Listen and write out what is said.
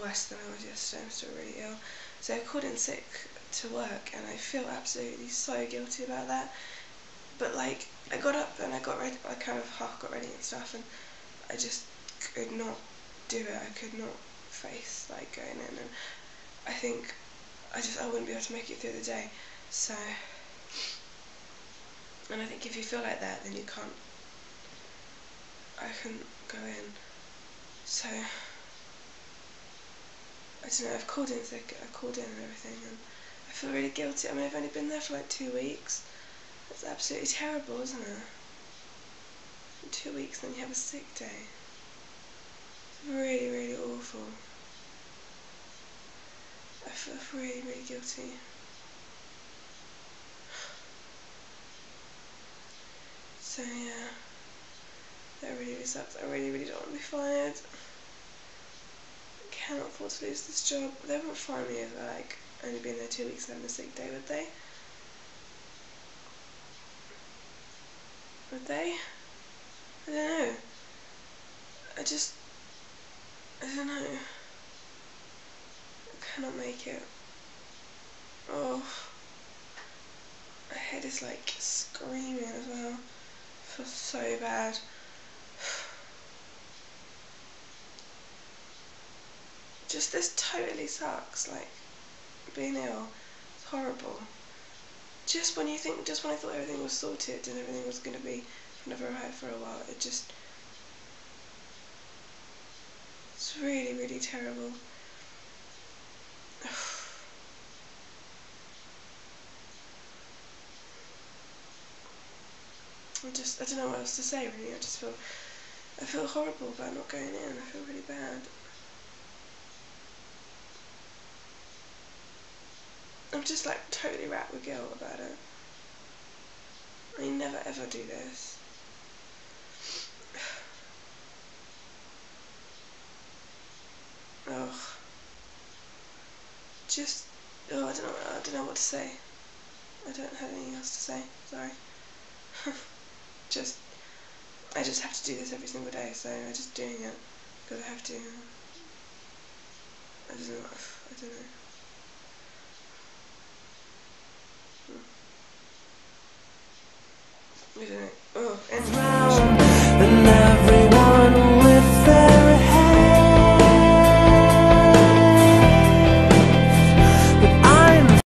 worse than I was yesterday. I'm still really ill. So I called in sick to work, and I feel absolutely so guilty about that. But like, I got up and I got ready, I kind of half got ready and stuff, and I just could not do it. I could not face like going in, and I think I wouldn't be able to make it through the day. So, and I think if you feel like that, then I couldn't go in. So, I don't know, I've called in sick, I called in and everything, and I feel really guilty. I mean, I've only been there for like 2 weeks. It's absolutely terrible, isn't it? In 2 weeks, then you have a sick day. It's really, really awful. I feel really, really guilty. So yeah, that really, really sucks. I really, really don't want to be fired. I cannot afford to lose this job. They wouldn't fire me if I like only been there 2 weeks and having a sick day, would they? Would they? I don't know. I don't know. I cannot make it. Oh, my head is like screaming as well. I feel so bad. Just this totally sucks, like, being ill. It's horrible. Just when I thought everything was sorted and everything was going to be kind of alright for a while, it's really, really terrible. I don't know what else to say really. I feel horrible about not going in. I feel really bad. I'm just like totally racked with guilt about it. I never ever do this. Oh, I don't know what to say. I don't have anything else to say. Sorry. I just have to do this every single day, so I'm just doing it because I have to. I don't know. I don't know. Oh, anyway.